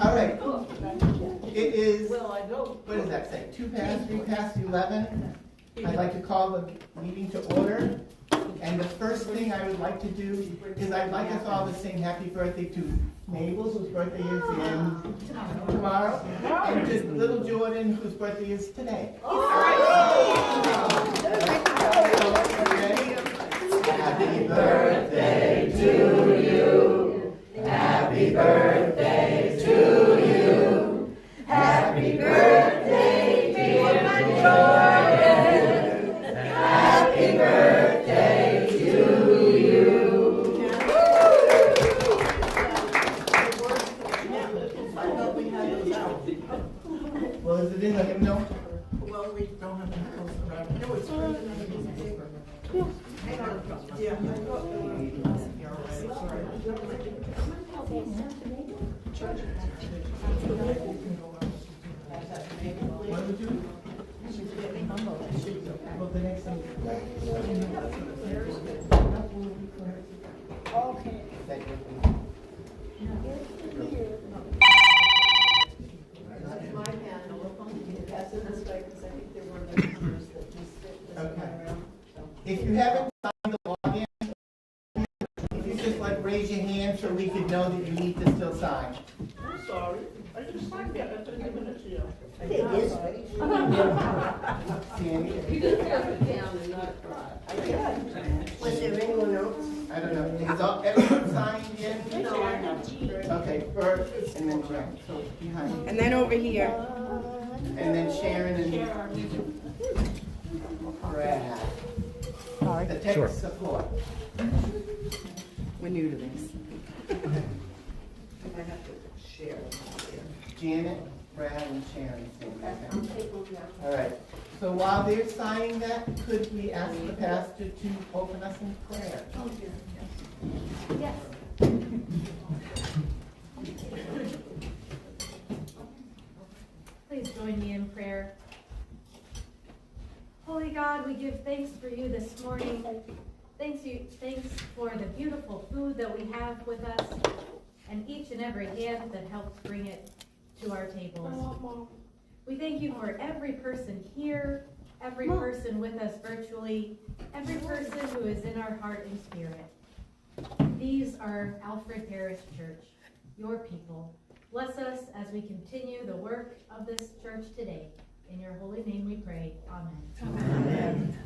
All right. It is, what does that say? 2 past, 3 past 11. I'd like to call the meeting to order. And the first thing I would like to do is I'd like us all to sing happy birthday to Mabel, whose birthday is tomorrow, and to little Jordan, whose birthday is today. All right. Ready? Happy birthday to you. Happy birthday to you. Happy birthday, dear Jordan. Happy birthday to you. Well, is it in the hymnal? Well, we don't have any close around. No, it's right in the paper. Yeah, I thought they were here already. Sorry. What would you? Well, the next thing. Okay. Thank you. My pen, pass it this way because I think there were numbers that just fit this way Okay. around. If you haven't signed the login, if you just like raise your hand so we could know that you need to still sign. I'm sorry. I just signed it. I could have given it to you. Sandy? You just have it down and not cry. I did. Was there anyone else? I don't know. Is everyone signed in? No, I haven't. Okay, first, and then Brad. So behind you. And then over here. And then Sharon and Brad. The tech support. We're new to this. I have to share. Janet, Brad, and Sharon. All right. So while they're signing that, could we ask the pastor to open us in prayer? Oh, dear. Yes. Please join me in prayer. Holy God, we give thanks for you this morning. Thanks for the beautiful food that we have with us and each and every hand that helps bring it to our tables. We thank you for every person here, every person with us virtually, every person who is in our heart and spirit. These are Alfred Parish Church, your people. Bless us as we continue the work of this church today. In your holy name we pray. Amen. Amen.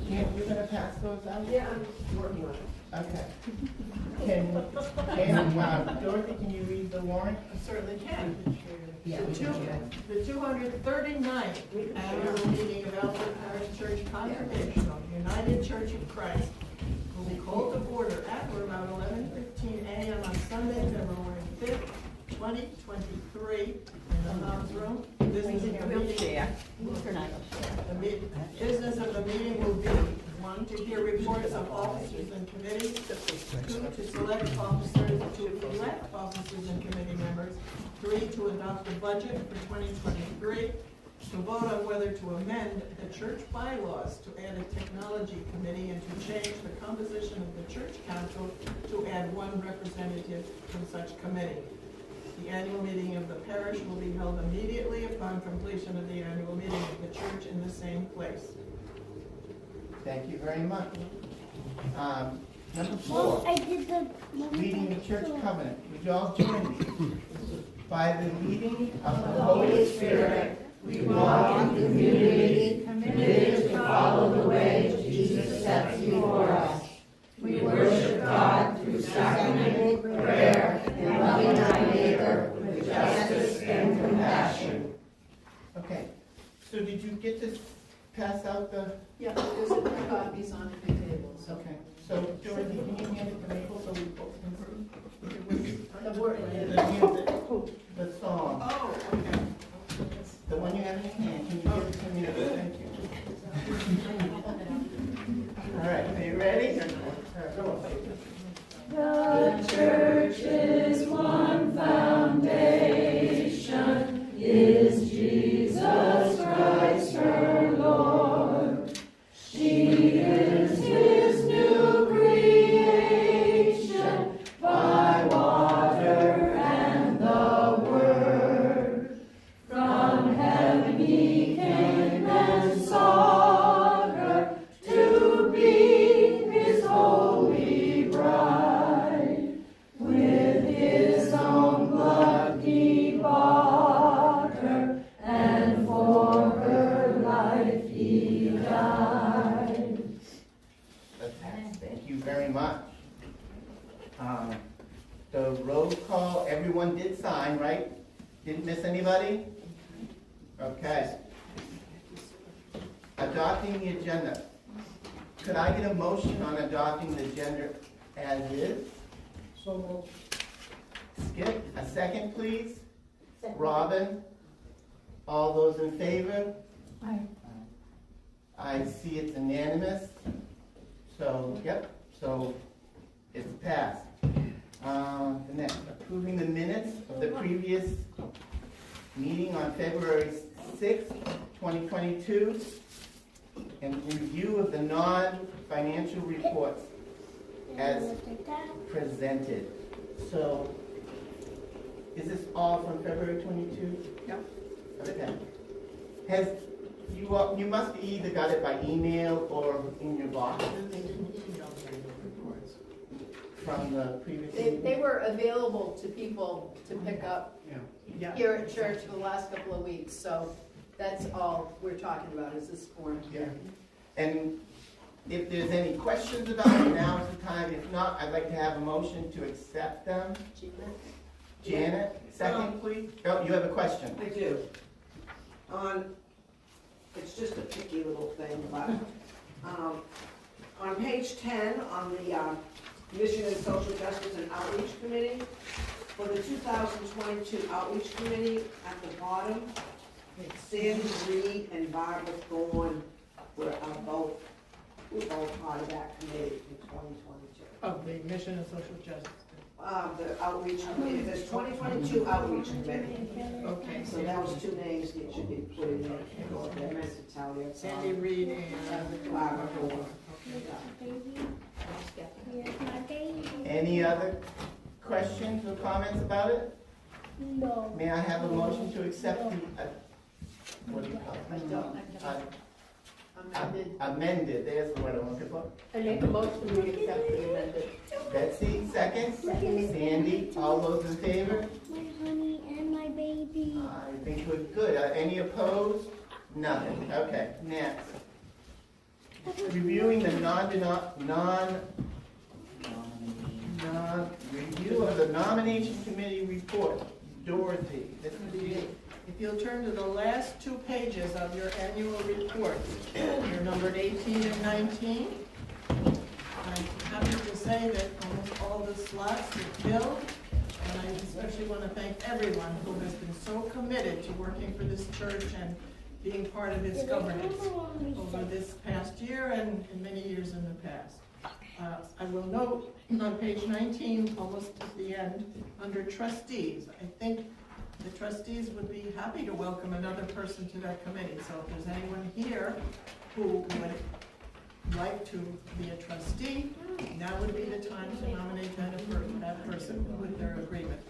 You're going to pass those out? Yeah, I'm working on it. Okay. Dorothy, can you read the warrant? I certainly can. Yeah. The 239th annual meeting of Alfred Parish Church Congregational United Church of Christ will be called to order at or about 11:15 a.m. on Sunday, February 5th, 2023, in the Hobbs Room. Business of the meeting will be 1, to hear reports of officers and committees, 2, to select officers, to elect officers and committee members, 3, to adopt the budget for 2023, to vote on whether to amend the church bylaws to add a technology committee and to change the composition of the church council to add 1 representative from such committee. The annual meeting of the parish will be held immediately upon completion of the annual meeting of the church in the same place. Thank you very much. Number 4, I did the reading the church covenant. Would you all join me? By the leading of the Holy Spirit, we walk in community, committed to follow the way Jesus sets before us. We worship God through sacrament, prayer, and loving our neighbor with justice and compassion. Okay, so did you get to pass out the... Yeah, there's a few copies on the tables. Okay, so Dorothy, can you hand it to Mabel so we both can see? The word. The song. Oh, okay. The roll call, everyone did sign, right? Didn't miss anybody? Okay. Adopting the agenda. Could I get a motion on adopting the agenda as is? So moved. Skip, a second, please. Second. Robin, all those in favor? Aye. I see it's unanimous. So, yep, so it's passed. The next, approving the minutes of the previous meeting on February 6th, 2022, and review of the non-financial reports as presented. So, is this all from February 22? Yeah. Okay. Has, you must be either got it by email or in your box They didn't email me the reports. from the previous They meeting? were available to people to pick up Yeah. here at church for the last couple of weeks, so that's all we're talking about is this form. Yeah. And if there's any questions about it, now is the time. If not, I'd like to have a motion to accept them. Janet, second, please. Oh, you have a question? I do. It's just a picky little thing, but, on page 10, on the, Mission and Social Justice and Outreach Committee, for the 2022 Outreach Committee, at the bottom, Sandy Reed and Barbara Thorne were both part of that committee in 2022. Of the Mission and Social Justice. The outreach committee, there's 2022 outreach committee. Okay, So that was two names that should be put in there. I meant to tell you. Sandy Reed and Barbara Thorne. Any other questions or comments about it? No. May I have a motion to accept the, what do you call I it? don't. Amended. Amended, there's the word I'm looking for. I make a motion to accept the amended. Betsy, second. Sandy, all those in favor? My honey and my baby. I think we're good. Any opposed? Nothing. Okay, next. Reviewing the review of the nomination committee report. Dorothy, this is you. if you'll turn to the last two pages of your annual report, you're numbered 18 and 19. I'm happy to say that almost all the slots are filled, and I especially want to thank everyone who has been so committed to working for this church and being part of its governance over this past year and in many years in the past. I will note on page 19, almost at the end, under trustees, I think the trustees would be happy to welcome another person to that committee. So if there's anyone here who would like to be a trustee, now would be the time to nominate that person with their agreement.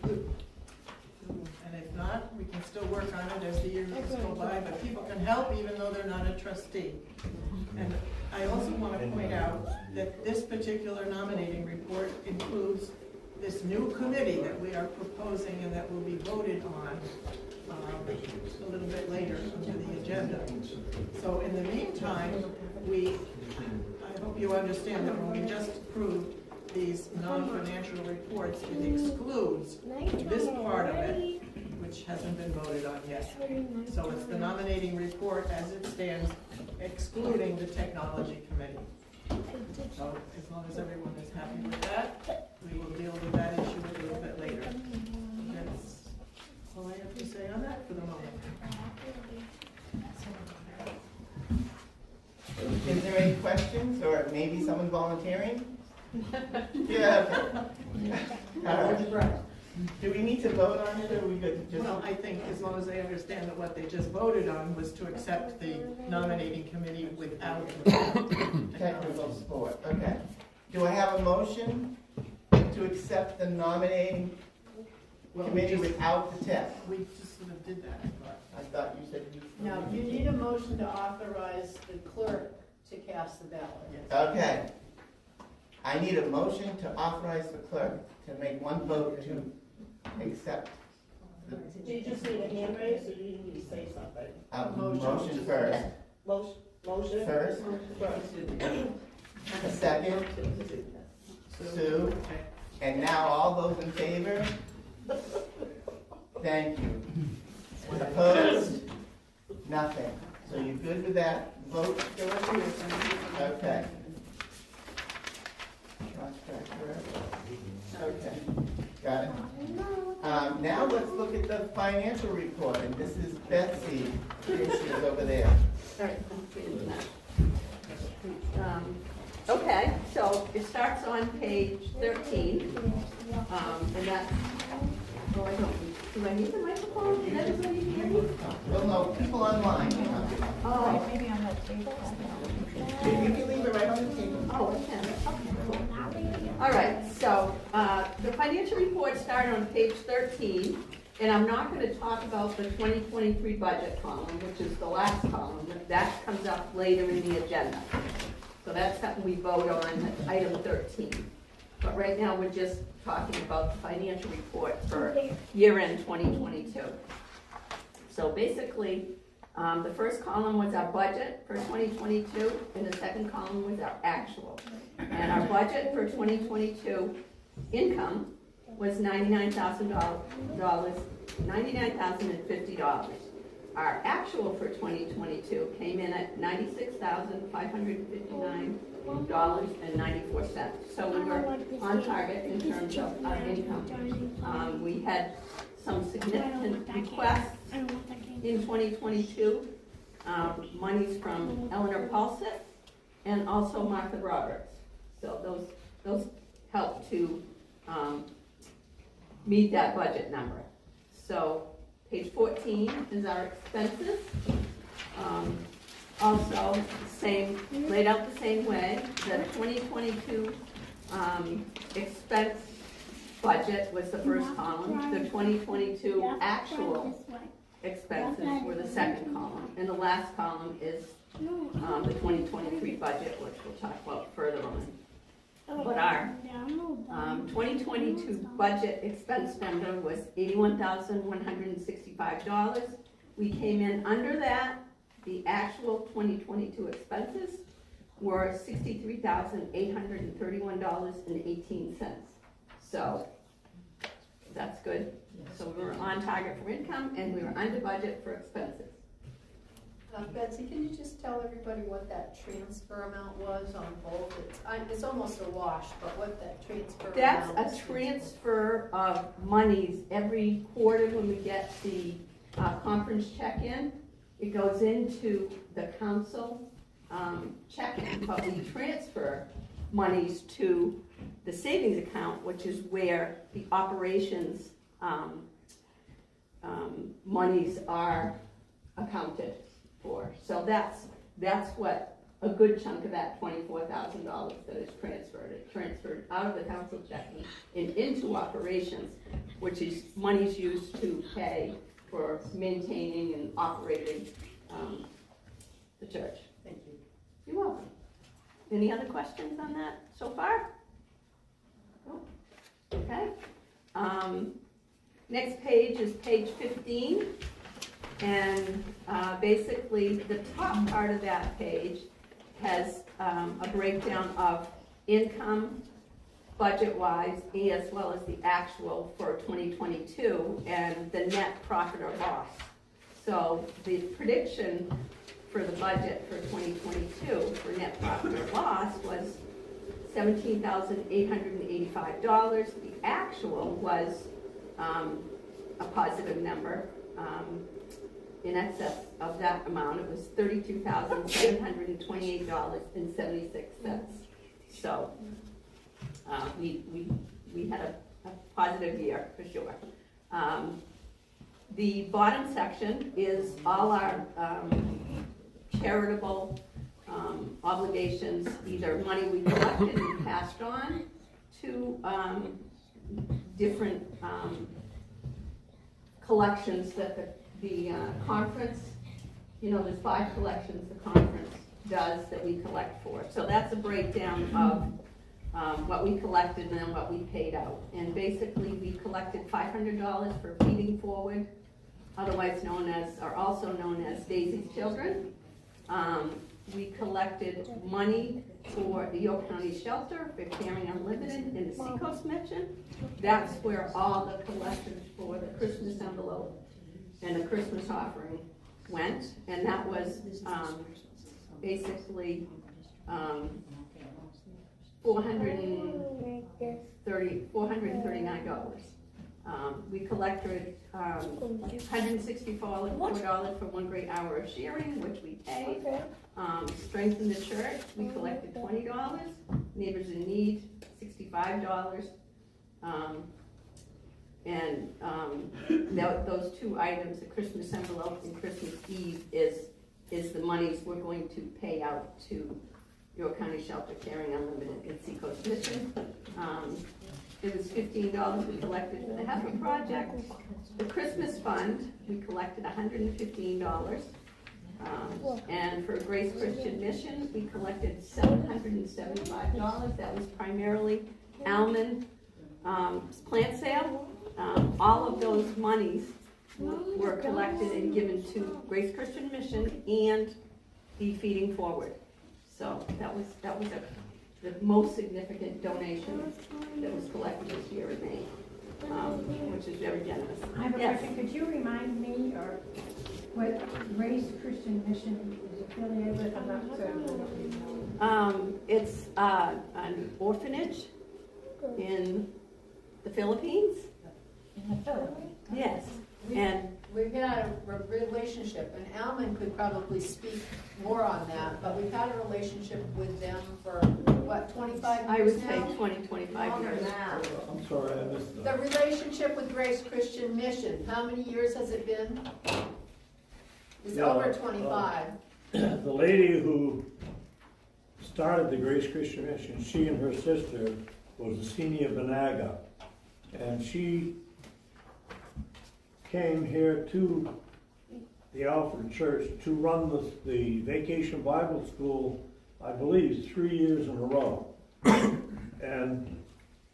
And if not, we can still work on it as the years go by, but people can help even though they're not a trustee. And I also want to point out that this particular nominating report includes this new committee that we are proposing and that will be voted on a little bit later under the agenda. So in the meantime, I hope you understand that when we just approved these non-financial reports, it excludes this part of it, which hasn't been voted on yet. So it's the nominating report as it stands, excluding the technology committee. So as long as everyone is happy with that, we will deal with that issue a little bit later. That's all I have to say on that for the moment. Is there any questions or maybe someone volunteering? Yeah. All right. Do we need to vote on it, or are we good to just? Well, I think as long as they understand that what they just voted on was to accept the nominating committee without Technical support, okay. Do I have a motion to accept the nominating committee without the test? We just sort of did that, but I thought you said you. Now, you need a motion to authorize the clerk to cast the ballot. yes. Okay. I need a motion to authorize the clerk to make one vote to accept. Do you just need a hand raise, or do you need to say something? Motion first. Motion? First, a second, Sue, Okay. and now all those in favor? Thank you. Opposed? Nothing. So you're good with that vote, Dorothy? Okay. Okay, got it. Now let's look at the financial report, and this is Betsy. Here she is over there. All right, okay, so it starts on page 13, and that's, oh, I don't, do I need the microphone? Can everybody hear me? Well, no, people online. Oh, Maybe on that table. You can leave it right on the table. oh, I can, okay, cool. All right, so, the financial report started on page 13, and I'm not gonna talk about the 2023 budget column, which is the last column. That comes up later in the agenda. So that's something we vote on, item 13. But right now, we're just talking about the financial report for year-end 2022. So basically, the first column was our budget for 2022, and the second column was our actual. And our budget for 2022 income was $99,050. Our actual for 2022 came in at $96,559.94. So we were on target in terms of our income. We had some significant requests in 2022, monies from Eleanor Paulsett and also Martha Roberts. So those helped to meet that budget number. So page 14 is our expenses. Also, same, laid out the same way. The 2022 expense budget was the first column. The 2022 actual expenses were the second column. And the last column is the 2023 budget, which we'll talk about further on. But our 2022 budget expense number was $81,165. We came in under that. The actual 2022 expenses were $63,831.18. So that's good. So we were on target for income and we were under budget for expenses. Betsy, can you just tell everybody what that transfer amount was on both? It's almost a wash, but what that transfer That's amount a is? transfer of monies every quarter when we get the conference check-in. It goes into the council check-in, but we transfer monies to the savings account, which is where the operations monies are accounted for. So that's what a good chunk of that $24,000 that is transferred. It transferred out of the council checking and into operations, which is monies used to pay for maintaining and operating the church. Thank you. You're welcome. Any other questions on that so far? No? Okay. Next page is page 15. And basically, the top part of that page has a breakdown of income budget-wise, as well as the actual for 2022 and the net profit or loss. So the prediction for the budget for 2022 for net profit or loss was $17,885. The actual was a positive number. In excess of that amount, it was $32,728.76. So we had a positive year for sure. The bottom section is all our charitable obligations, either money we collected and passed on to different collections that the conference, there's 5 collections the conference does that we collect for. So that's a breakdown of what we collected and then what we paid out. And basically, we collected $500 for Feeding Forward, otherwise known as, or also known as Daisy's Children. we collected money for the York County Shelter for Caring Unlimited and the Seacoast Mission. That's where all the collections for the Christmas envelope and the Christmas offering went, and that was, basically, $439. We collected, $164 for 1 great hour of sharing, which we paid. Strengthen the church, we collected $20. Neighbors in Need, $65. Those two items, the Christmas envelope and Christmas Eve, is the monies we're going to pay out to York County Shelter, Caring Unlimited, and Seacoast Mission. It was $15 we collected for the Heifer Project. The Christmas Fund, we collected $115. And for Grace Christian Mission, we collected $775. That was primarily almond plant sale. All of those monies were collected and given to Grace Christian Mission and the Feeding Forward. So that was the most significant donation that was collected this year in May, which is very generous. I have a Yes. question. Could you remind me or what Grace Christian Mission is affiliated with? I'm not certain. It's an orphanage in the Philippines. In the Philippines? Yes, and We've had a relationship, and Alman could probably speak more on that, but we've had a relationship with them for, what, 25 I years would say now? 20, 25 Longer years. than that. I'm sorry, I missed The that. relationship with Grace Christian Mission, how many years has it been? It's Yeah, over 25. The lady who started the Grace Christian Mission, she and her sister was the senior Banaga. And she came here to the Alfred Church to run the Vacation Bible School, I believe, 3 years in a row. And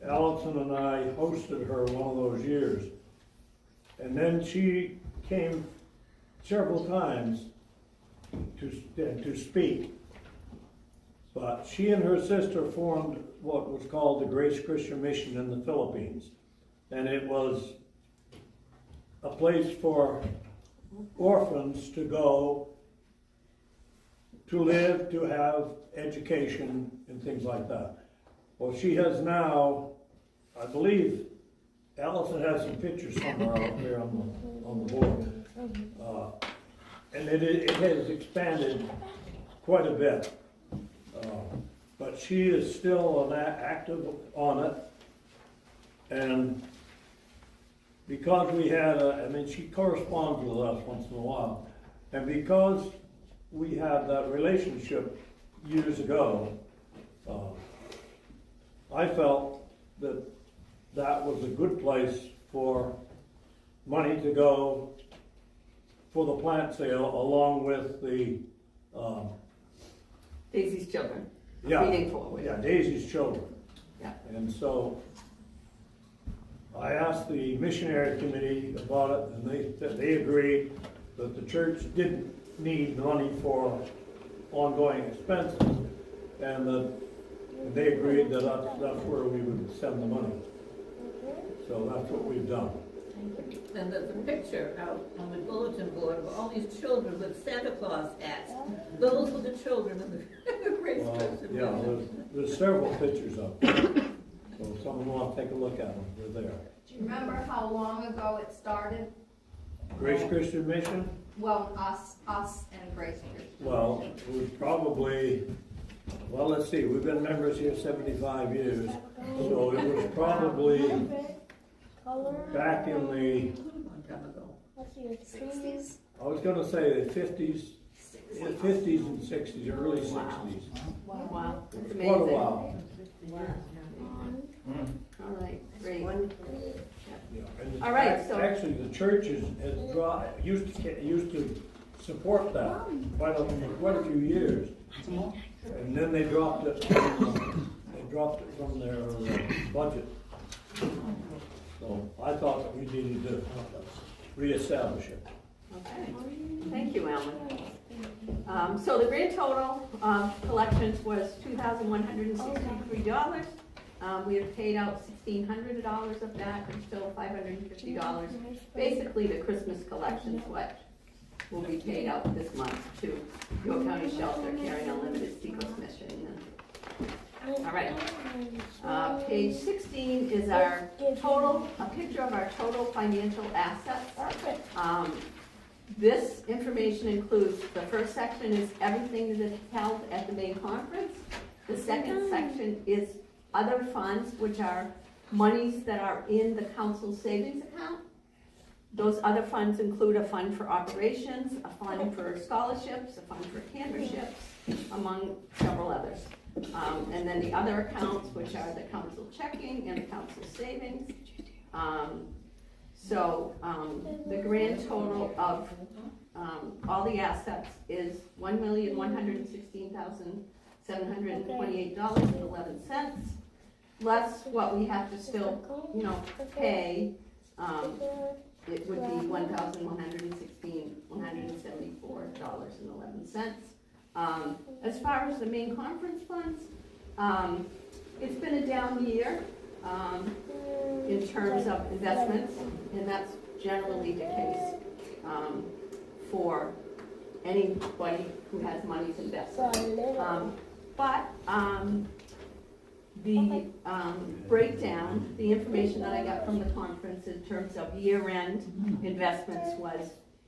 Allison and I hosted her one of those years. And then she came several times to speak. But she and her sister formed what was called the Grace Christian Mission in the Philippines. And it was a place for orphans to go, to live, to have education, and things like that. Well, she has now, I believe, Allison has some pictures somewhere out there on the board. And it has expanded quite a bit. But she is still active on it. And because we had she corresponds with us once in a while. And because we had that relationship years ago, I felt that that was a good place for money to go for the plant sale, along with the Daisy's Children, yeah, Feeding Forward. yeah, Daisy's Children. Yeah. And so I asked the missionary committee about it, and they agreed that the church didn't need money for ongoing expenses, and that they agreed that that's where we would send the money. So that's what we've done. And there's a picture out on the bulletin board of all these children with Santa Claus hats. Those were the children of the Grace Christian Yeah, Mission. there's several pictures up there. So if someone wants to take a look at them, they're there. Do you remember how long ago it started? Grace Christian Mission? Well, us and Grace Christian. Well, it was probably, well, let's see, we've been members here 75 years, so it was probably back in the, Long time ago. 60s? I was gonna say the 50s and 60s, early 60s. Wow, that's Quite a amazing. while. All right, great. Yeah, and All right, so- actually, the church used to support that quite a few years. And then they dropped it from their budget. So I thought that we needed to reestablish it. Okay, thank you, Alan. So the grand total of collections was $2,163. We have paid out $1,600 of that, and still $550. Basically, the Christmas collections, what will be paid out this month to York County Shelter, Caring Unlimited, Seacoast Mission. All right. Page 16 is our total, a picture of our total financial assets. This information includes, the first section is everything that is held at the main conference. The second section is other funds, which are monies that are in the council savings account. Those other funds include a fund for operations, a fund for scholarships, a fund for cantorships, among several others. And then the other accounts, which are the council checking and the council savings. The grand total of all the assets is $1,116,728.11, less what we have to still, pay. It would be $1,116,174.11. As far as the main conference funds, it's been a down year in terms of investments, and that's generally the case for anybody who has monies invested. The breakdown, the information that I got from the conference in terms of year-end investments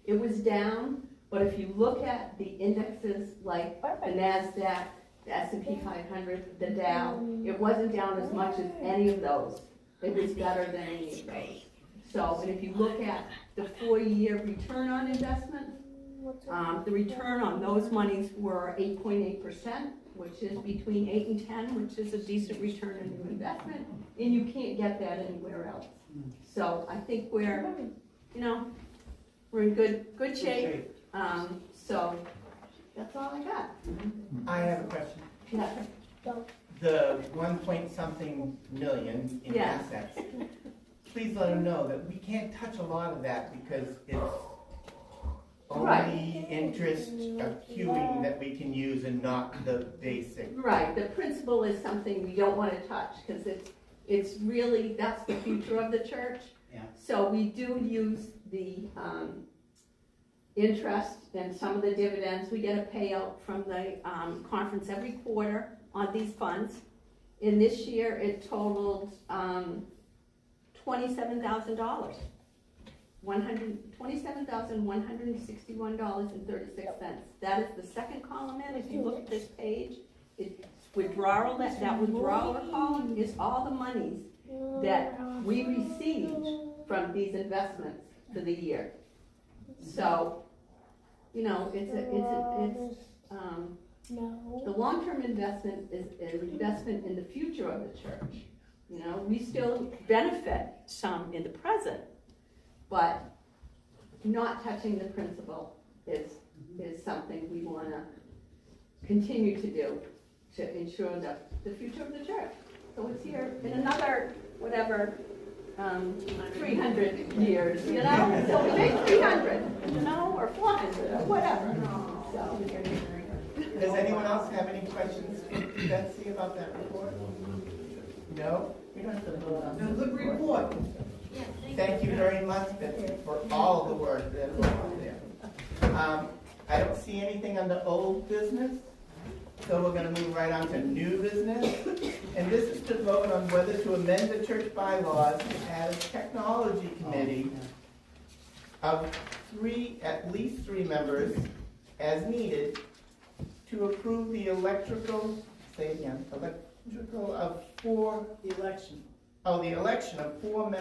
it was down, but if you look at the indexes like the NASDAQ, the S&P 500, the Dow, it wasn't down as much as any of those. It was better than any of those. So, and if you look at the 4-year return on investment, the return on those monies were 8.8%, which is between 8 and 10, which is a decent return on your investment, and you can't get that anywhere else. So I think we're in good shape. So that's all I got. I have a question. Yeah. The 1-point-something million in Yeah. assets, please let them know that we can't touch a lot of that because it's only interest accruing that we can use and not the basic. Right, the principal is something we don't want to touch because it's really, that's the future of the church. Yeah. So we do use the interest and some of the dividends. We get a payout from the conference every quarter on these funds. In this year, it totaled $27,000. $127,161.36. That is the second column in. If you look at this page, it's withdrawal, that withdrawal column is all the monies that we received from these investments for the year. So, the long-term investment is an investment in the future of the church. We still benefit some in the present, but not touching the principal is something we want to continue to do to ensure the future of the church. So it's here in another, 300 years, so we make 300, or 400, or whatever. So. Does anyone else have any questions, Betsy, about that report? No? You don't have to vote on it. A good report. Thank you very much, Betsy, for all the work that went on there. I don't see anything on the old business, so we're going to move right on to new business. And this is to vote on whether to amend the church bylaws to add a technology committee of at least three members as needed to approve the electrical of four election. Oh, the election of four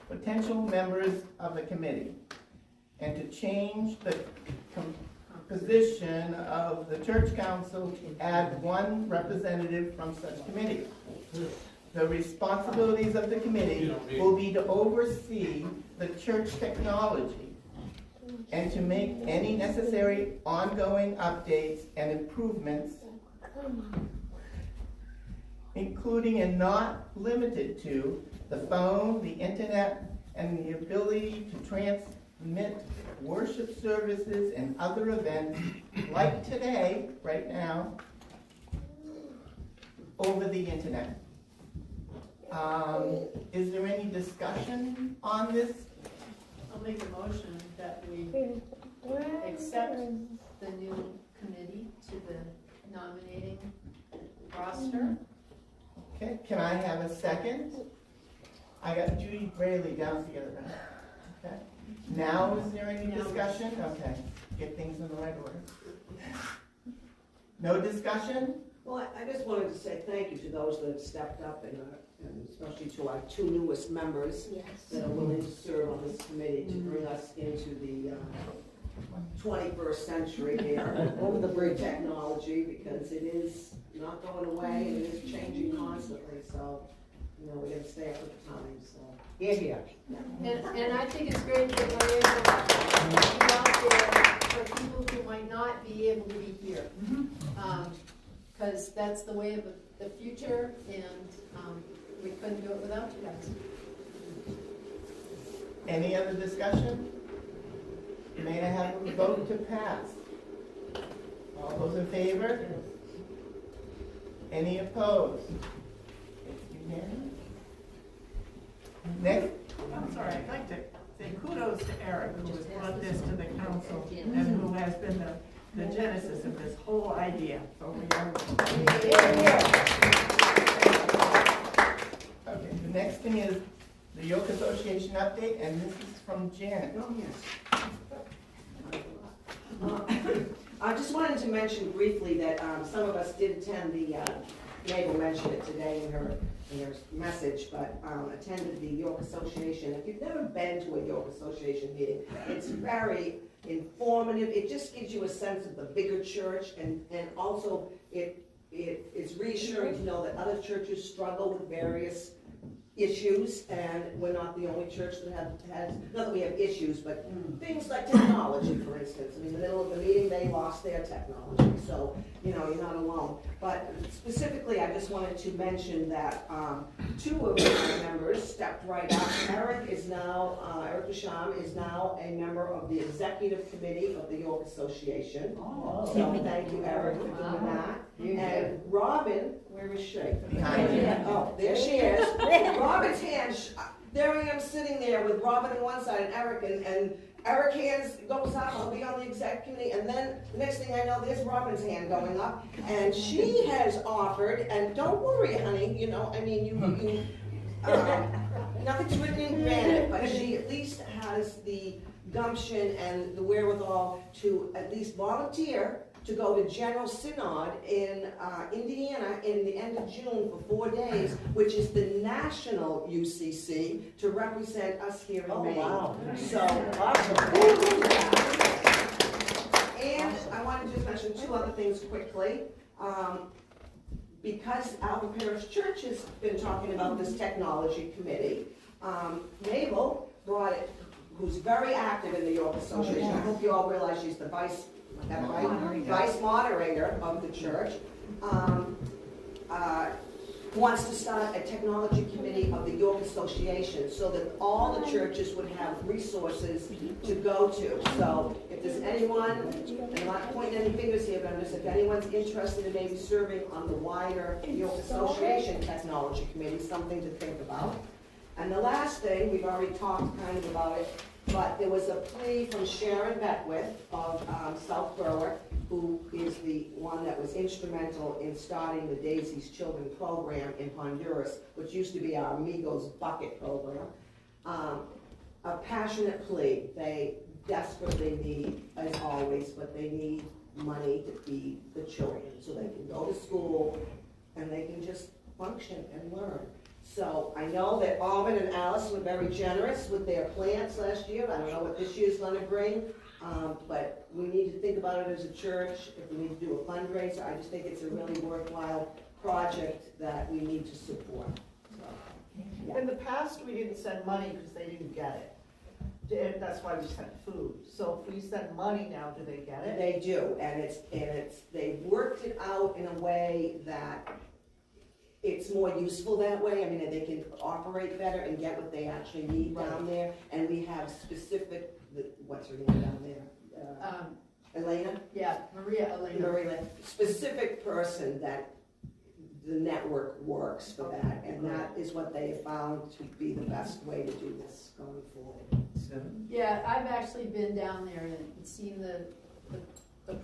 potential members of the committee, and to change the composition of the church council to add one representative from such committee. The responsibilities of the committee will be to oversee the church technology and to make any necessary ongoing updates and improvements, including and not limited to the phone, the internet, and the ability to permit worship services and other events like today, right now, over the internet. Is there any discussion on this? I'll make a motion that we accept the new committee to the nominating roster. Okay, can I have a second? I got Judy Braley down the other end. Okay. Now, is there any discussion? Okay, get things in the right order. No discussion? Well, I just wanted to say thank you to those that have stepped up and especially to our two newest members that are willing to serve on this committee to bring us into the 21st century here over the bridge technology, because it is not going away and it is changing constantly. So, you know, we got to stay up with the times. So, yeah. And I think it's great that we're able to be out there for people who might not be able to be here. Because that's the way of the future, and we couldn't do it without you guys. Any other discussion? May I have a vote to pass? All those in favor? Any opposed? It's unanimous. Next. I'm sorry, I'd like to say kudos to Eric, who has brought this to the council and who has been the genesis of this whole idea. So we are. Okay, the next thing is the York Association update, and this is from Janet. Oh, yes. I just wanted to mention briefly that some of us did attend the, Mabel mentioned it today in her message, but attended the York Association. If you've never been to a York Association meeting, it's very informative. It just gives you a sense of the bigger church, and also it's reassuring to know that other churches struggle with various issues, and we're not the only church that has, not that we have issues, but things like technology, for instance. I mean, in the middle of the meeting, they lost their technology, so, you know, you're not alone. But specifically, I just wanted to mention that two of our members stepped right up. Eric Dusham is now a member of the executive committee of the York Association. Oh. So thank you, Eric, for doing that. And Robin, where is she? Behind you. Oh, there she is. Robin's hand, there I am sitting there with Robin on one side and Eric, and Eric's hand goes up, I'll be on the exec committee, and then the next thing I know, there's Robin's hand going up, and she has offered, and don't worry, honey, you know, I mean, you nothing's written in granite, but she at least has the gumption and the wherewithal to at least volunteer to go to General Synod in Indiana in the end of June for 4 days, which is the national UCC, to represent us here in Maine. Wow. So, awesome. And I want to just mention two other things quickly. Because Alfred Parish Church has been talking about this technology committee, Mabel brought it, who's very active in the York Association. I hope you all realize she's the vice moderator of the church, wants to start a technology committee of the York Association so that all the churches would have resources to go to. So if there's anyone, and I'm not pointing any fingers here, but I'm just, if anyone's interested in maybe serving on the wider York Association Technology Committee, something to think about. And the last thing, we've already talked kind of about it, but there was a plea from Sharon Beckwith of South Berwick, who is the one that was instrumental in starting the Daisy's Children program in Honduras, which used to be our Amigos Bucket program. A passionate plea. They desperately need, as always, but they need money to feed the children so they can go to school and they can just function and learn. So I know that Alvin and Alice were very generous with their plants last year. I don't know what this year's going to bring, but we need to think about it as a church. If we need to do a fundraiser, I just think it's a really worthwhile project that we need to support. So, yeah. In the past, we didn't send money because they didn't get it. That's why we sent food. So if we send money now, do they get it? They do, and they've worked it out in a way that it's more useful that way. I mean, they can operate better and get what they actually need down there. And we have specific, what's her name down there? Elena? Yeah, Maria Elena. Maria, specific person that the network works for that. And that is what they have found to be the best way to do this going forward. Yeah, I've actually been down there and seen the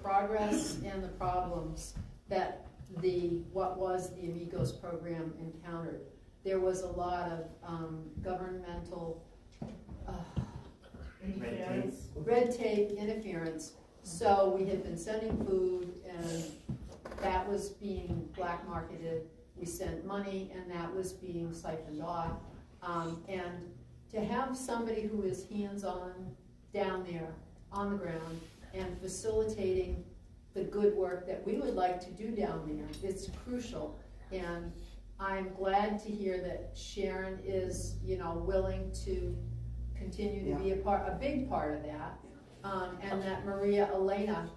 progress and the problems that what was the Amigos program encountered. There was a lot of governmental red tape interference. So we had been sending food and that was being black marketed. We sent money and that was being siphoned off. And to have somebody who is hands-on down there on the ground and facilitating the good work that we would like to do down there, it's crucial. And I'm glad to hear that Sharon is, willing to continue to be a big part of that. And that Maria Elena,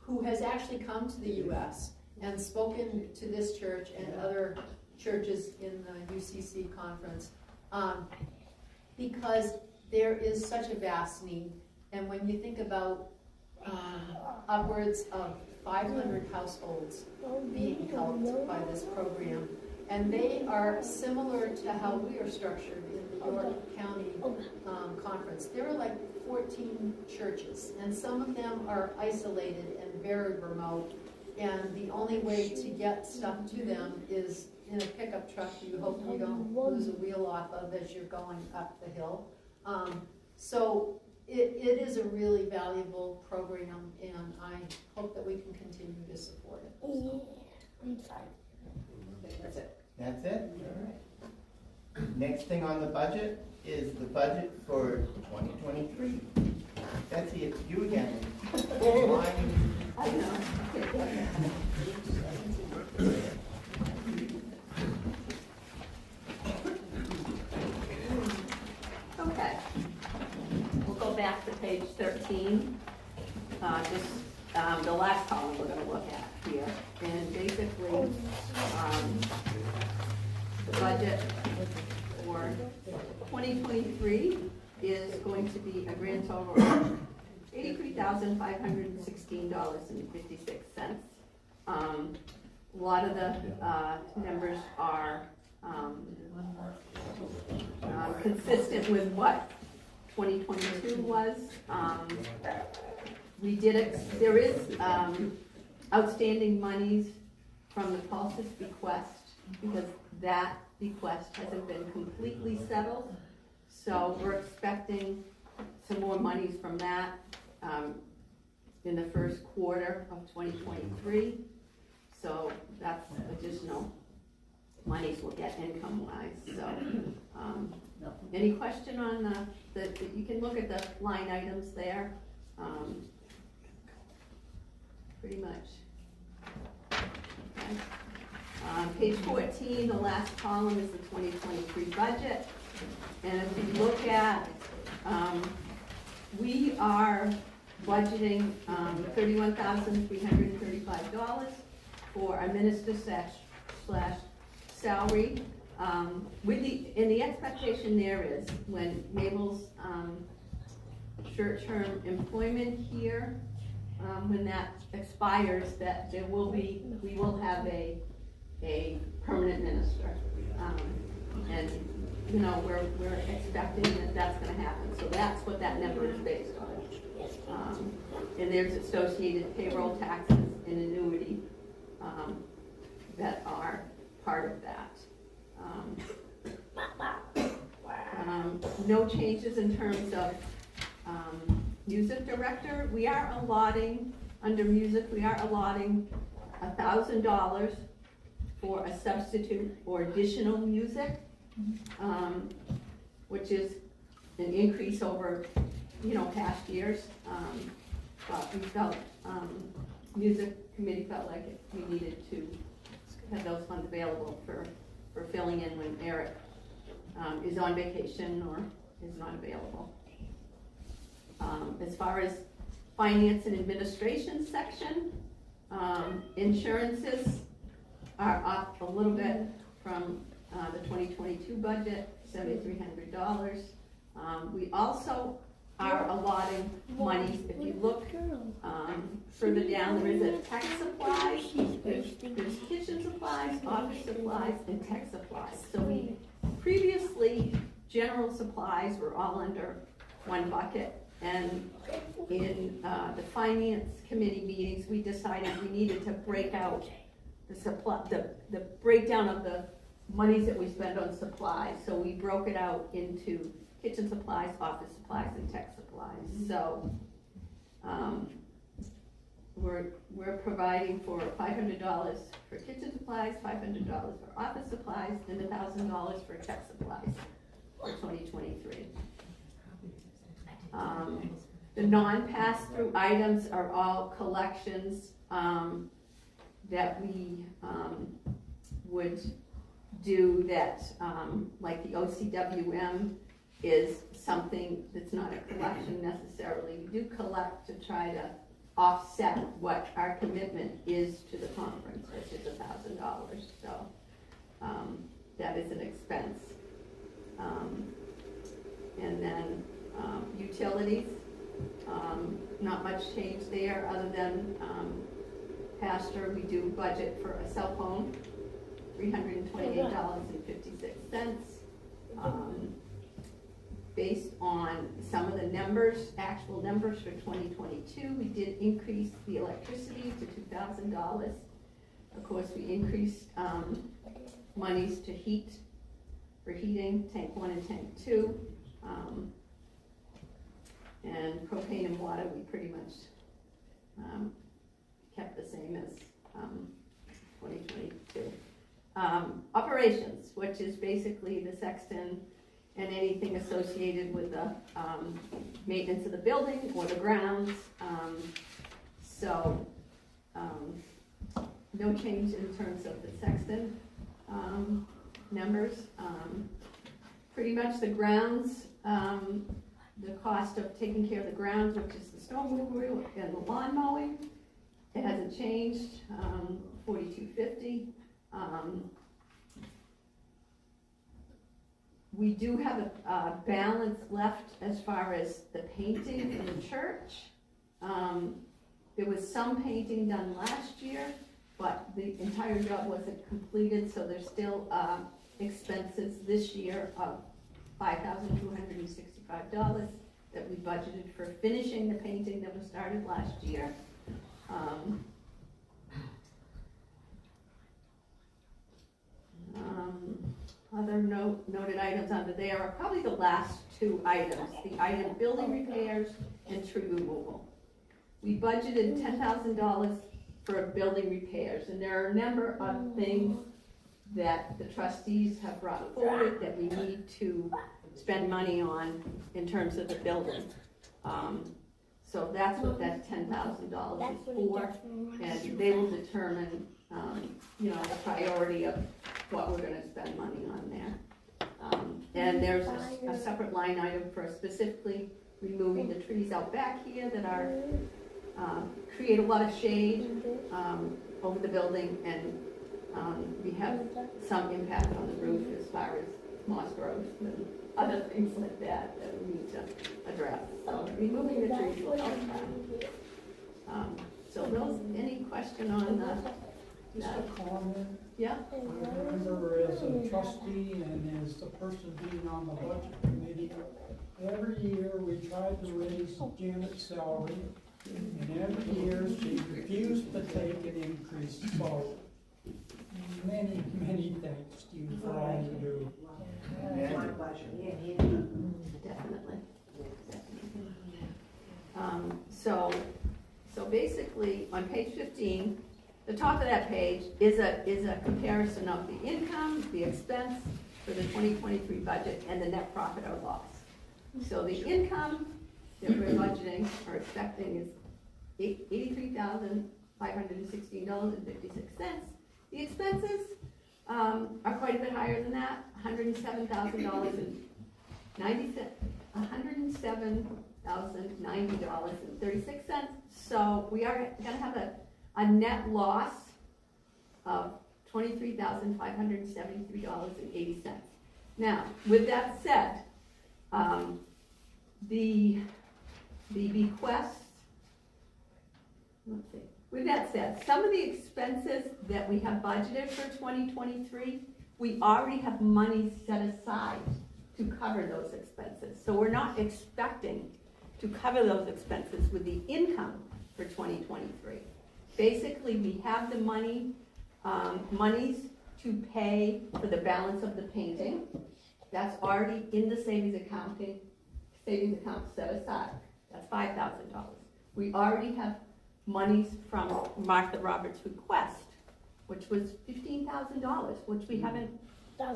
who has actually come to the U.S. and spoken to this church and other churches in the UCC conference, because there is such a vast need. And when you think about upwards of 500 households being helped by this program, and they are similar to how we are structured in the York County conference. There are like 14 churches, and some of them are isolated and very remote, and the only way to get stuff to them is in a pickup truck you hope you don't lose a wheel off of as you're going up the hill. So it is a really valuable program, and I hope that we can continue to support it. That's it. That's it? Next thing on the budget is the budget for 2023. Betsy, it's you again. I know. Okay. We'll go back to page 13. The last column we're going to look at here. And basically, the budget for 2023 is going to be a grand total of $83,516.56. A lot of the numbers are consistent with what 2022 was. There is outstanding monies from the Pulses bequest, because that bequest hasn't been completely settled. So we're expecting some more monies from that in the first quarter of 2023. So that's additional monies we'll get income-wise. So any question on you can look at the line items there. Pretty much. Okay. Page 14, the last column is the 2023 budget. And if you look at, we are budgeting $31,335 for a minister slash salary. And the expectation there is when Mabel's short-term employment here, when that expires, that we will have a permanent minister. And we're expecting that that's going to happen. So that's what that number is based on. And there's associated payroll taxes and annuity that are part of that. No changes in terms of music director. We are allotting, under music, $1,000 for a substitute or additional music, which is an increase over, past years. But we felt, music committee felt like we needed to have those funds available for filling in when Eric is on vacation or is not available. As far as finance and administration section, insurances are up a little bit from the 2022 budget, $7,300. We also are allotting monies, if you look further down, there is a tech supplies, there's kitchen supplies, office supplies, and tech supplies. So previously, general supplies were all under one bucket, and in the finance committee meetings, we decided we needed to break out the breakdown of the monies that we spend on supplies. So we broke it out into kitchen supplies, office supplies, and tech supplies. So we're providing for $500 for kitchen supplies, $500 for office supplies, and $1,000 for tech supplies for 2023. The non-pass-through items are all collections that we would do that, like the OCWM is something that's not a collection necessarily. We do collect to try to offset what our commitment is to the conference, which is $1,000. So that is an expense. And then utilities, not much change there other than Pastor, we do budget for a cell phone, $328.56. Based on some of the numbers, actual numbers for 2022, we did increase the electricity to $2,000. Of course, we increased monies to for heating, tank 1 and tank 2. And propane and water, we pretty much kept the same as 2022. Operations, which is basically the sexton and anything associated with the maintenance of the building or the grounds. No change in terms of the sexton numbers. Pretty much the grounds, the cost of taking care of the grounds, which is the snow removal and the lawn mowing, it hasn't changed, $42.50. We do have a balance left as far as the painting in the church. There was some painting done last year, but the entire job wasn't completed, so there's still expenses this year of $5,265 that we budgeted for finishing the painting that was started last year. Other noted items under there are probably the last two items, the item building repairs and tree removal. We budgeted $10,000 for building repairs, and there are a number of things that the trustees have brought forward that we need to spend money on in terms of the building. So that's what that $10,000 is for, and they will determine, the priority of what we're gonna spend money on there. And there's a separate line item for specifically removing the trees out back here that are, create a lot of shade, over the building, and, we have some impact on the roof as far as moss growth and other things like that we need to address. So removing the trees will help that. So those, any question on that? Just a comment. Yeah? I remember as a trustee and as the person being on the budget committee, every year we tried to raise Janet's salary, and every year she refused to take an increase. So many, many thanks to you for all you do. It's my pleasure. Definitely. So basically, on page 15, the top of that page is a comparison of the income, the expense for the 2023 budget, and the net profit or loss. So the income that we're budgeting or expecting is $83,516.56. The expenses are quite a bit higher than that, $107,090.36. So we are gonna have a net loss of $23,573.80. Now, with that said, the bequests, let's see, with that said, some of the expenses that we have budgeted for 2023, we already have money set aside to cover those expenses. So we're not expecting to cover those expenses with the income for 2023. Basically, we have the money, monies to pay for the balance of the painting. That's already in the savings account set aside. That's $5,000. We already have monies from Martha Roberts' request, which was $15,000, which we haven't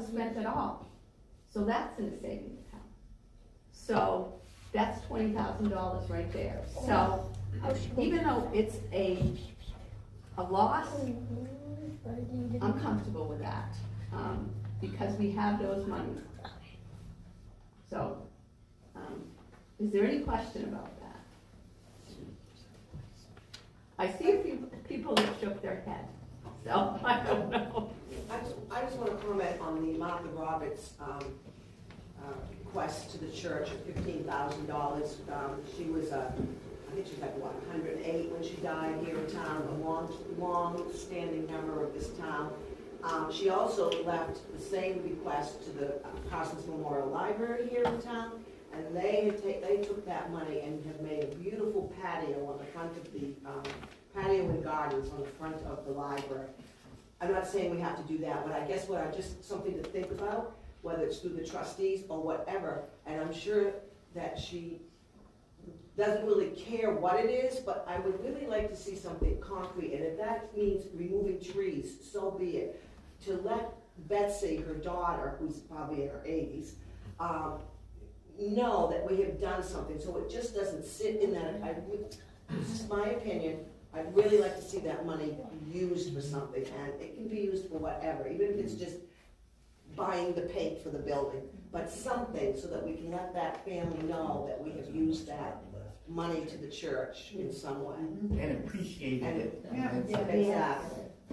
spent at all. So that's in the savings account. So that's $20,000 right there. So even though it's a loss, I'm comfortable with that, because we have those monies. So, is there any question about that? I see a few people that shook their head, so I don't know. I just want to comment on the Martha Roberts request to the church of $15,000. She was, I think she was like, what, 108 when she died here in town, a long-standing member of this town. She also left the same bequest to the Parsons Memorial Library here in town, and they took that money and have made a beautiful patio on the front of the patio and gardens on the front of the library. I'm not saying we have to do that, but I guess just something to think about, whether it's through the trustees or whatever, and I'm sure that she doesn't really care what it is, but I would really like to see something concrete, and if that means removing trees, so be it. To let Betsy, her daughter, who's probably in her 80s, know that we have done something, so it just doesn't sit in that. This is my opinion. I'd really like to see that money used for something, and it can be used for whatever, even if it's just buying the paint for the building, but something so that we can let that family know that we have used that money to the church in some way. And appreciated it. Yeah. Exactly.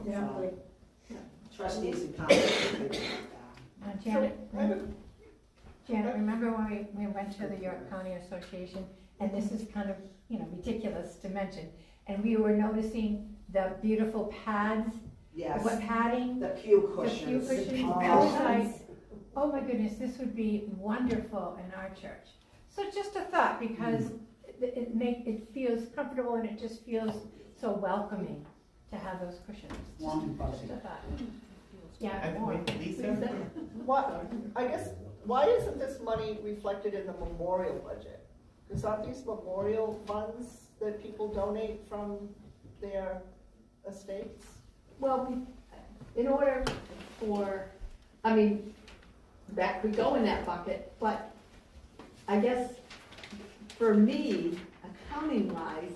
Yeah. Trustees and council. Janet, remember when we went to the York County Association, and this is kind of, ridiculous to mention, and we were noticing the beautiful pads, Yes. what padding? The pew The pew cushions. cushions. I was like, oh my goodness, this would be wonderful in our church. So just a thought, because it feels comfortable and it just feels so welcoming to have those cushions. Warm and Just fuzzy. a thought. Yeah. Wait, Lisa? Why isn't this money reflected in the memorial budget? Because aren't these memorial funds that people donate from their estates? Well, in order for, that could go in that bucket, but I guess for me, accounting wise,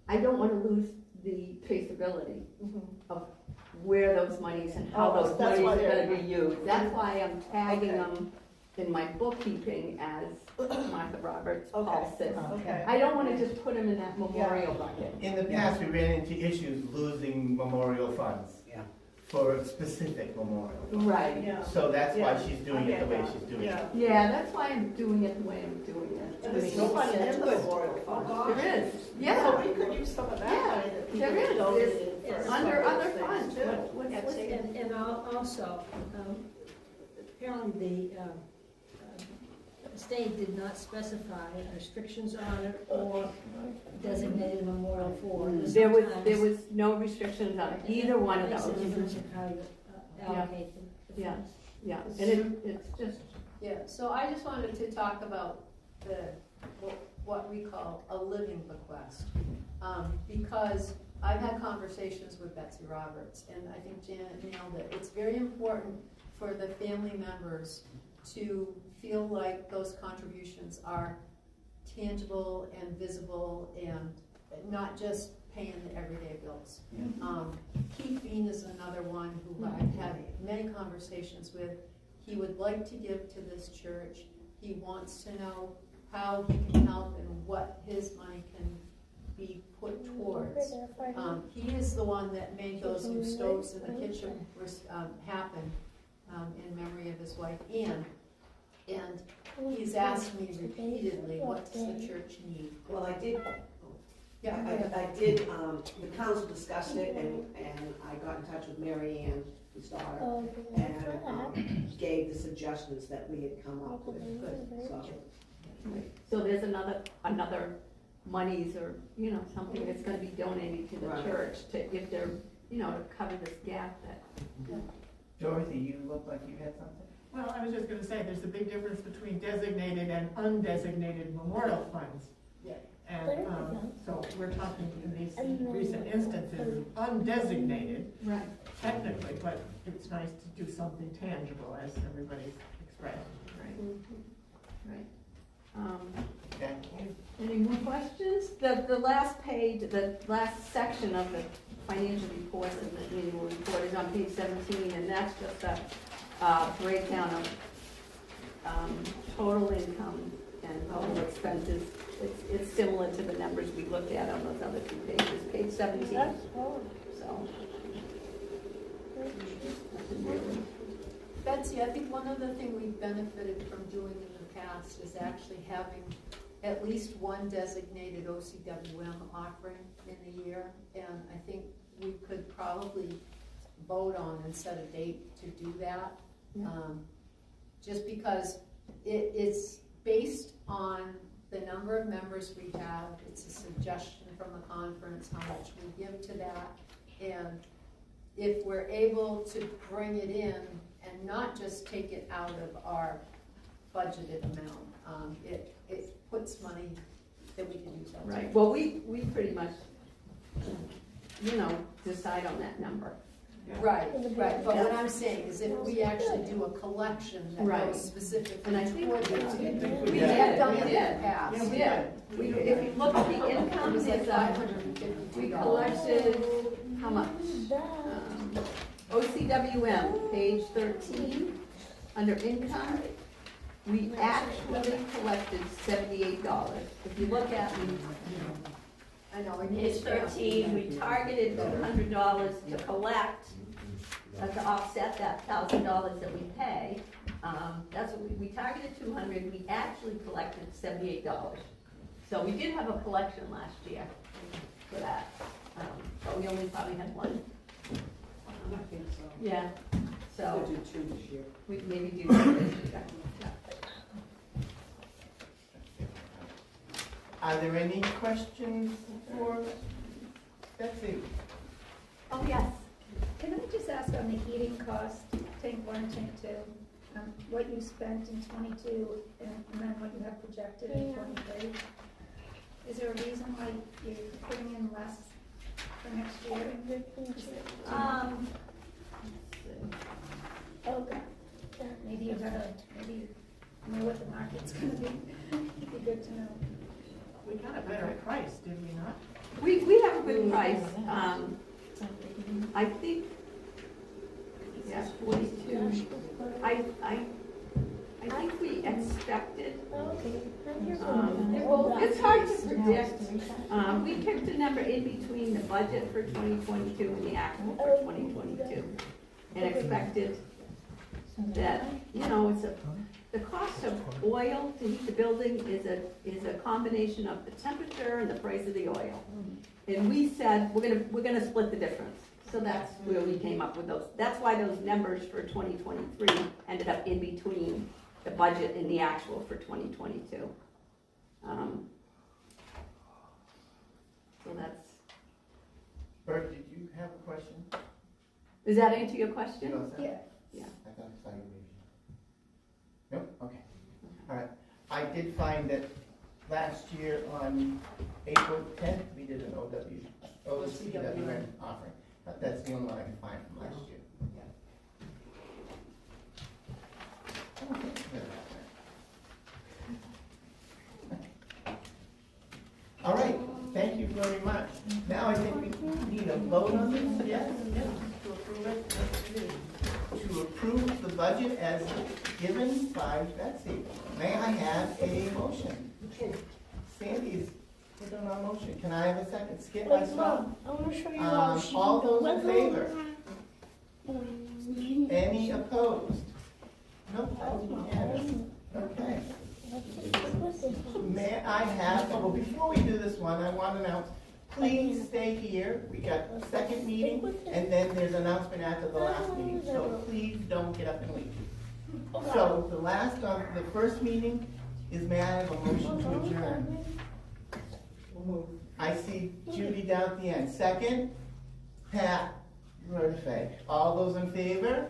I don't want to lose the traceability of where those monies and how those that's monies why are they're- gonna be used. That's why I'm tagging Okay. them in my bookkeeping as Martha Roberts, Paul Okay. says. Okay. I don't wanna just put them in that memorial bucket. In the past, we ran into issues losing memorial funds. Yeah. For a specific memorial. Right. Yeah. So that's why Yeah. she's doing it the way she's doing it. Yeah. Yeah, that's why I'm doing it the way I'm doing it. And there's no money in the memorial fund. There is, So yeah, we could use some of that Yeah, money that people there is. donated for it's some under of other those funds. things, too. What's listed? And also, apparently the state did not specify restrictions on it or designated memorial for. There was no restrictions on either one of Makes a those. difference in how you allocate the Yeah. funds. Yeah, and it's just, Yeah, so I just wanted to talk about what we call a living bequest. Because I've had conversations with Betsy Roberts, and I think Janet nailed it. It's very important for the family members to feel like those contributions are tangible and visible and not just paying the everyday bills. Keith Bean is another one who I've had many conversations with. He would like to give to this church. He wants to know how he can help and what his money can be put towards. He is the one that made those new stoves in the kitchen happen in memory of his wife Ann. And he's asked me repeatedly, what does the church need? Well, I did, Yeah, I did, the council discussed it, and I got in touch with Mary Ann, his daughter, and gave the suggestions that we had come up with. So, So there's another monies or, you know, something that's gonna be donated to the Right. church to, if they're, you know, to cover this gap that. Dorothy, you look like you had something? Well, I was just gonna say, there's a big difference between designated and undesignated memorial funds. Yeah. And, so we're talking in these recent instances, undesignated Right. technically, but it's nice to do something tangible, as everybody's expressed. Right. Thank you. Any more questions? The last page, the last section of the financial report and the annual report is on page 17, and that's just a breakdown of total income and total expenses. It's similar to the numbers we looked at on those other two pages, page 17. So. nothing really. Betsy, I think one other thing we've benefited from doing in the past is actually having at least one designated OCWM offering in the year. And I think we could probably vote on and set a date to do that. Yeah. Just because it's based on the number of members we have. It's a suggestion from the conference, how much we give to that. And if we're able to bring it in and not just take it out of our budgeted amount, it puts money that we can use elsewhere. Right, well, we pretty much, you know, decide on that number. Right, but what I'm saying is if we actually do a collection that Right. goes specifically And I think toward we that. did. We have done it We in did. the past. We did. If you look at the income, It was like it's, $552. we collected, how much? OCWM, page 13, under income, we actually collected $78. If you look at I know, we page 13, we targeted $200 to collect, to offset that $1,000 that we pay. That's what we targeted 200, we actually collected $78. So we did have a collection last year for that, but we only probably had one. I think so. Yeah, so We'll do two this year. we maybe do that this year. Are there any questions for Betsy? Oh, yes. Can I just ask on the heating cost, tank 1, tank 2, what you spent in '22 and then what you have projected in '23? Is there a reason why you're putting in less for next year? Okay. Maybe you know what the market's gonna be. It'd be good to know. We got a better price, did we not? We have a good price, I think, yeah, 42. I think we expected, it's hard to predict. We picked a number in between the budget for 2022 and the actual for 2022. And expected that, you know, the cost of oil to heat the building is a combination of the temperature and the price of the oil. And we said, we're gonna split the difference. So that's where we came up with those. That's why those numbers for 2023 ended up in between the budget and the actual for 2022. So that's, Bert, did you have a question? does that answer your question? You all set? Yeah. I thought I saw you raise your hand. Nope, okay. All right. I did find that last year on April 10th, we did an OCWM offering. That's the only one I can find from last year. All right, thank you very much. Now I think we need a vote on this, yes? To approve it, yes, it is. To approve the budget as given by Betsy. May I have a motion? Sandy's on our motion. Can I have a second? Skip, I Wait, saw. Mom, I wanna show you how she All those in does favor? it. Any opposed? Nope, that's unanimous. Okay. May I have, well, before we do this one, I want to announce, please stay here. We got a second meeting, and then there's an announcement after the last meeting, so please don't get up and leave. So the first meeting is, may I have a motion to adjourn? I see Judy down at the end. Second, Pat Rotifay. All those in favor?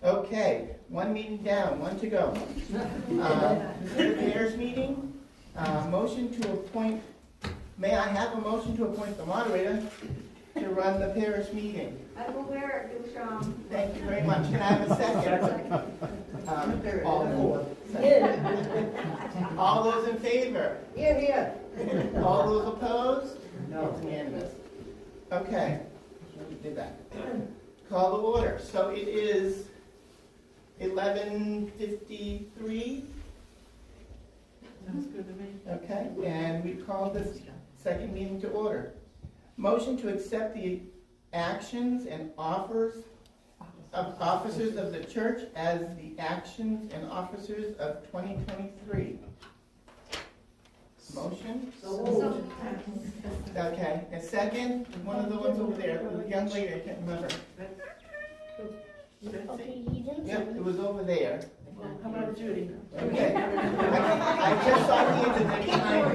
Okay, one meeting down, one to go. This is the Parish meeting. Motion to appoint, may I have a motion to appoint the moderator to run the Parish meeting? I will wear it, Duchamp. Thank you very much. Can I have a second? All four. All those in favor? Here, here. All those opposed? No. It's unanimous. Okay, we did that. Call the order. So it is 11:53. That's good to me. Okay, and we call this second meeting to order. Motion to accept the actions and offers of officers of the church as the actions and officers of 2023. Motion? Okay, a second, one of the ones over there, the young lady, I can't remember. Okay, he didn't. Yep, it was over there. How about Judy? Okay. I just saw the internet behind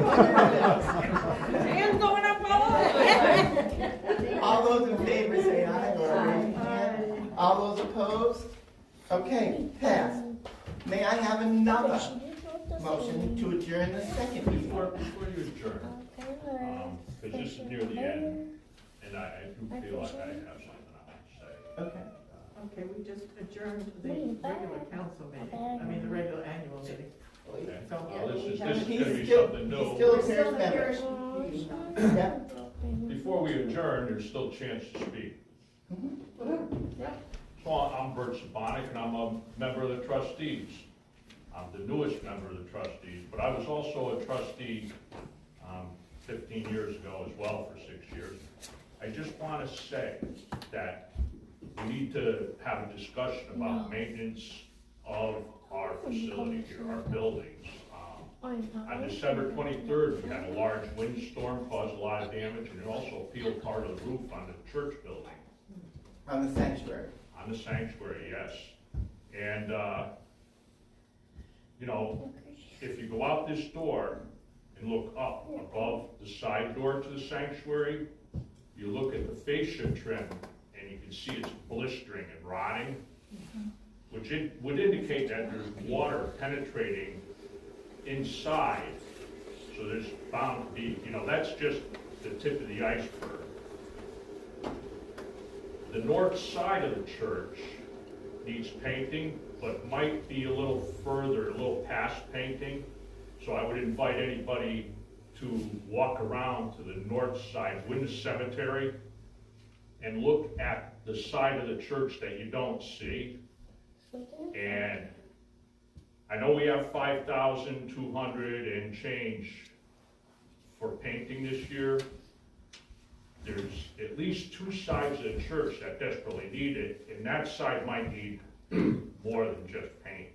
me. Hands going up all over. All those in favor say aye or raise your hand. All those opposed? Okay, pass. May I have another motion to adjourn the second meeting? Before you adjourn, because this is near the end, and I do feel like I have something I want to say. Okay. Okay, we just adjourned the regular council meeting, I mean, the regular annual meeting. Okay. So, This is He's gonna be still, something he's new. still a parish member. Yeah. Before we adjourn, there's still a chance to speak. So I'm Bert Sabonik, and I'm a member of the trustees. I'm the newest member of the trustees, but I was also a trustee 15 years ago as well for 6 years. I just want to say that we need to have a discussion about maintenance of our facility here, our buildings. On December 23rd, we had a large windstorm, caused a lot of damage, and it also peeled part of the roof on the church building. On the sanctuary. On the sanctuary, yes. And, you know, if you go out this door and look up above the side door to the sanctuary, you look at the fascia trim and you can see it's blistering and rotting, which it would indicate that there's water penetrating inside. So there's bound to be, you know, that's just the tip of the iceberg. The north side of the church needs painting, but might be a little further, a little past painting. So I would invite anybody to walk around to the north side, Wind Cemetery, and look at the side of the church that you don't see. And I know we have 5,200 and change for painting this year. There's at least two sides of the church that desperately need it, and that side might need more than just paint.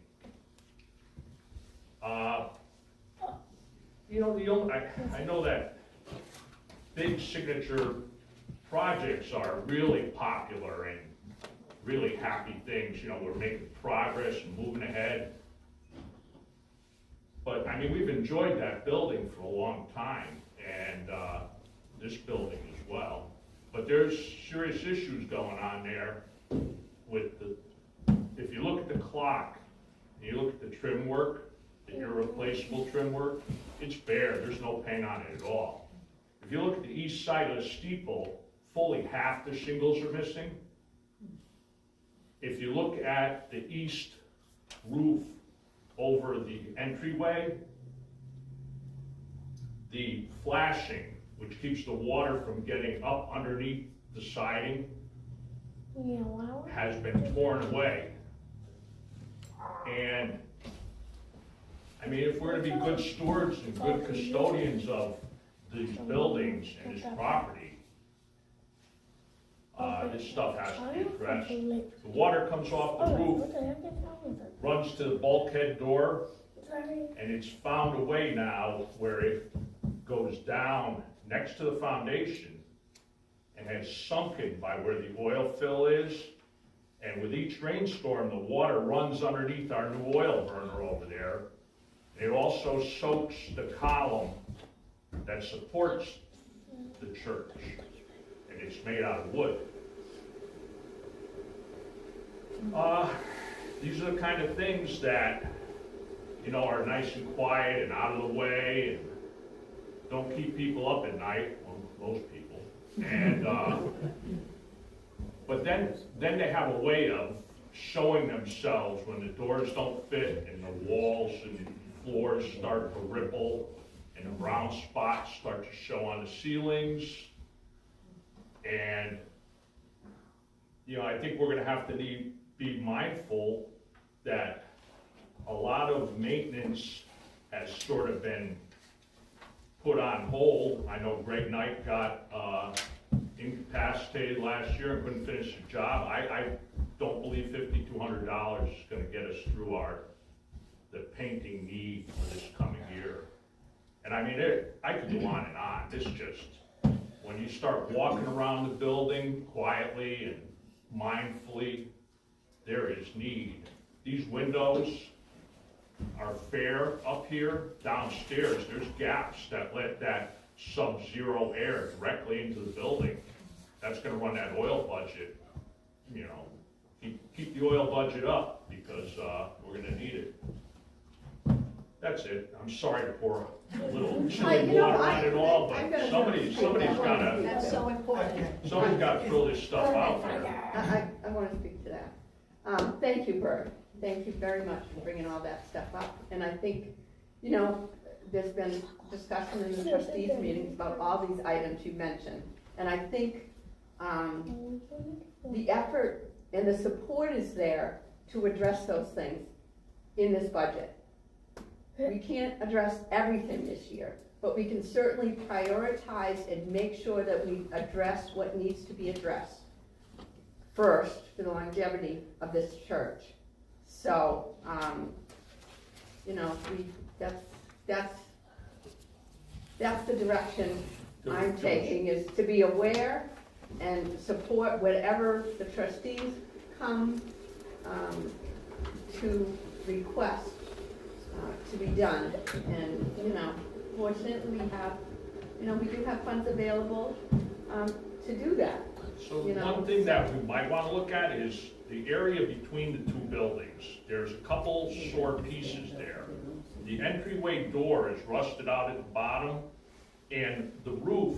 You know, I know that big signature projects are really popular and really happy things. You know, we're making progress and moving ahead. But I mean, we've enjoyed that building for a long time, and this building as well. But there's serious issues going on there with the, if you look at the clock, and you look at the trim work, the irreplaceable trim work, it's bare, there's no paint on it at all. If you look at the east side of the steeple, fully half the shingles are missing. If you look at the east roof over the entryway, the flashing, which keeps the water from getting up underneath the siding, has been torn away. And I mean, if we're to be good stewards and good custodians of these buildings and this property, this stuff has to be addressed. The water comes off the roof, runs to the bulkhead door, and it's found a way now where it goes down next to the foundation and has sunken by where the oil fill is. And with each rainstorm, the water runs underneath our new oil burner over there. It also soaks the column that supports the church, and it's made out of wood. These are the kind of things that, you know, are nice and quiet and out of the way and don't keep people up at night, well, most people. And but then they have a way of showing themselves when the doors don't fit and the walls and floors start to ripple and the brown spots start to show on the ceilings. And, you know, I think we're gonna have to be mindful that a lot of maintenance has sort of been put on hold. I know Greg Knight got incapacitated last year and couldn't finish the job. I don't believe $5,200 is gonna get us through the painting need for this coming year. And I mean, I could go on and on. This just, when you start walking around the building quietly and mindfully, there is need. These windows are fair up here. Downstairs, there's gaps that let that sub-zero air directly into the building. That's gonna run that oil budget, you know, keep the oil budget up because we're gonna need it. That's it. I'm sorry to pour a little chilly water on it all, but somebody's gotta, That's so important. somebody's gotta throw this stuff out there. I want to speak to that. Thank you, Bert. Thank you very much for bringing all that stuff up. And I think, you know, there's been discussion in the trustees meetings about all these items you mentioned. And I think the effort and the support is there to address those things in this budget. We can't address everything this year, but we can certainly prioritize and make sure that we address what needs to be addressed first for the longevity of this church. So, you know, that's the direction I'm taking, is to be aware and support whatever the trustees come to request to be done. And, you know, fortunately we do have funds available to do that. So You know, one thing that we might want to look at is the area between the two buildings. There's a couple sore pieces there. The entryway door is rusted out at the bottom, and the roof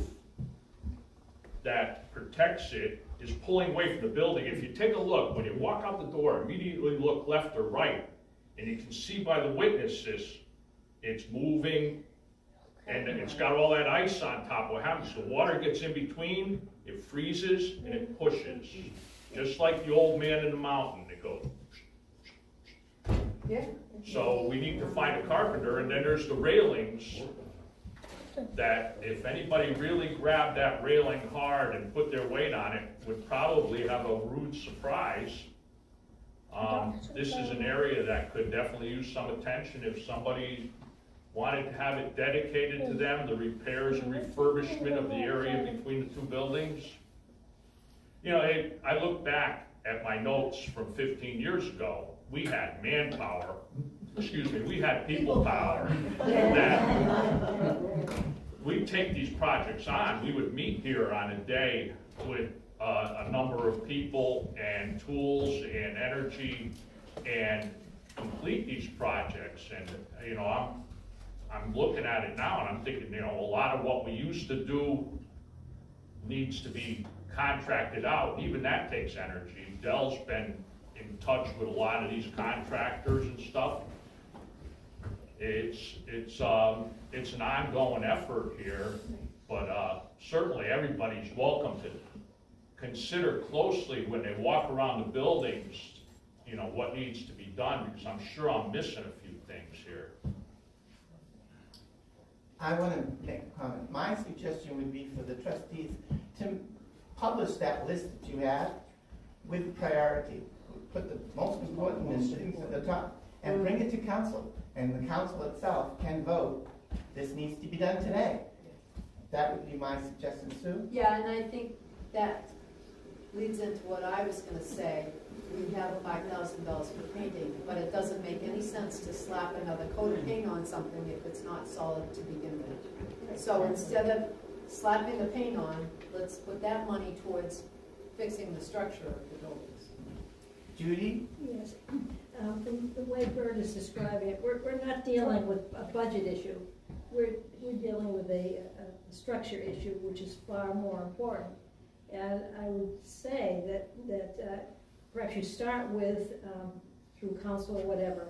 that protects it is pulling away from the building. If you take a look, when you walk out the door, immediately look left or right, and you can see by the witnesses, it's moving, and it's got all that ice on top. What happens, the water gets in between, it freezes, and it pushes. Just like the old man in the mountain, it goes. Yeah. So we need to find a carpenter, and then there's the railings that if anybody really grabbed that railing hard and put their weight on it, would probably have a rude surprise. This is an area that could definitely use some attention if somebody wanted to have it dedicated to them, the repairs and refurbishment of the area between the two buildings. You know, I look back at my notes from 15 years ago. We had manpower, we had people power, that we'd take these projects on. We would meet here on a day with a number of people and tools and energy and complete these projects. And, you know, I'm looking at it now and I'm thinking, you know, a lot of what we used to do needs to be contracted out. Even that takes energy. Dell's been in touch with a lot of these contractors and stuff. It's an ongoing effort here, but certainly everybody's welcome to consider closely when they walk around the buildings, you know, what needs to be done, because I'm sure I'm missing a few things here. I want to make a comment. My suggestion would be for the trustees to publish that list that you have with priority. Put the most important things at the top and bring it to council. And the council itself can vote, this needs to be done today. That would be my suggestion, Sue. Yeah, and I think that leads into what I was gonna say. We have $5,000 for painting, but it doesn't make any sense to slap another coat of paint on something if it's not solid to begin with. So instead of slapping the paint on, let's put that money towards fixing the structure of the buildings. Judy? Yes, the way Bert is describing it, we're not dealing with a budget issue. We're dealing with a structure issue, which is far more important. And I would say that perhaps you start with, through council or whatever,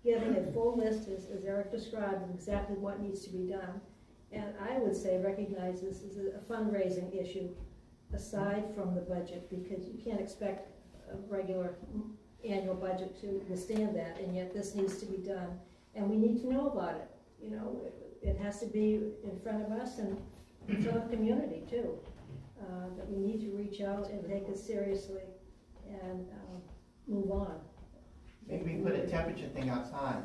getting a full list, as Eric described, of exactly what needs to be done. And I would say recognize this as a fundraising issue aside from the budget, because you can't expect a regular annual budget to withstand that, and yet this needs to be done. And we need to know about it. You know, it has to be in front of us and in front of the community too. That we need to reach out and take it seriously and move on. Maybe we put a temperature thing outside.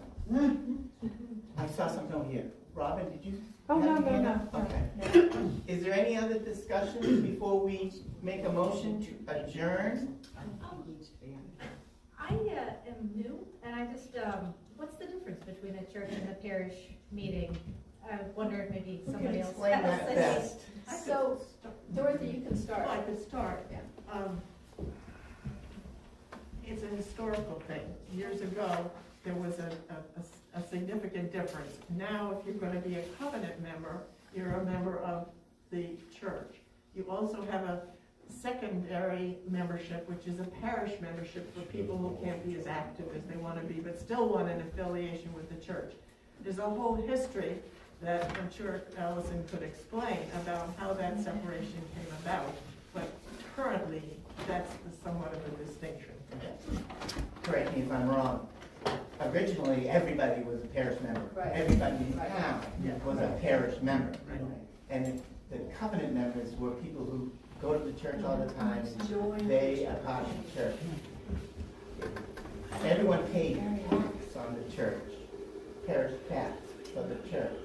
I saw something over here. Robin, did you? Oh, have no, your hand no, up? no. Okay. Is there any other discussion before we make a motion to adjourn? I am new, and I just, what's the difference between a church and a parish meeting? I wonder if maybe Who can somebody else explain has that any- best? So, Dorothy, you can start. Well, I could start. Yeah. It's a historical thing. Years ago, there was a significant difference. Now, if you're gonna be a covenant member, you're a member of the church. You also have a secondary membership, which is a parish membership for people who can't be as active as they wanna be, but still want an affiliation with the church. There's a whole history that I'm sure Allison could explain about how that separation came about, but currently, that's somewhat of a distinction. Correct me if I'm wrong. Originally, everybody was a parish member. Right. Everybody in Right. town was a parish member. And the covenant members were people who go to the church all the time and they are part of the church. Everyone paid tax on the church, parish tax for the church,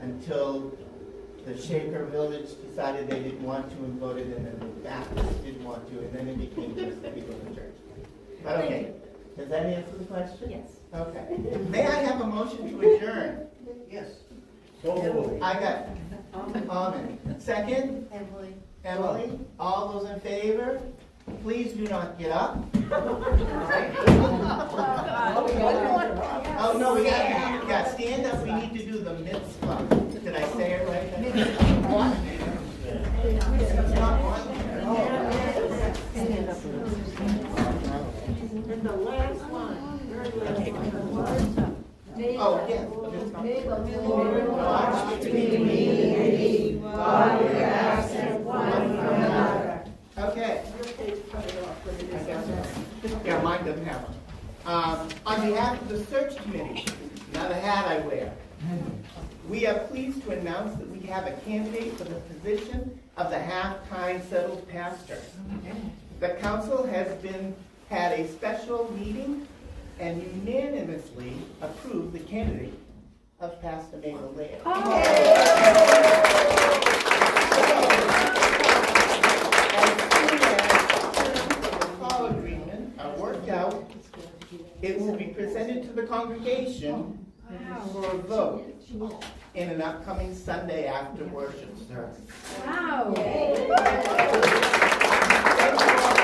until the Shaker village decided they didn't want to and voted, and then the Baptists didn't want to, and then it became just the people of the church. But okay, does that answer the question? Yes. Okay. May I have a motion to adjourn? Yes. So moved. I got Almond. Second? Emily? Emily? All those in favor? Please do not get up. Oh, no, we got stand up. We need to do the mitzvah. Did I say it right? What? It's not on And the last one, very last one. Oh, yes. May the Watch between me and God, we ask and one from another. Okay. Yeah, mine doesn't have one. On behalf of the search committee, not a hat I wear, we are pleased to announce that we have a candidate for the position of the half-time settled pastor. The council has had a special meeting and unanimously approved the candidate of Pastor Mabel Laird. Call agreement are worked out, it will be presented to the congregation for a vote in an upcoming Sunday after worship service. Wow. Thank you all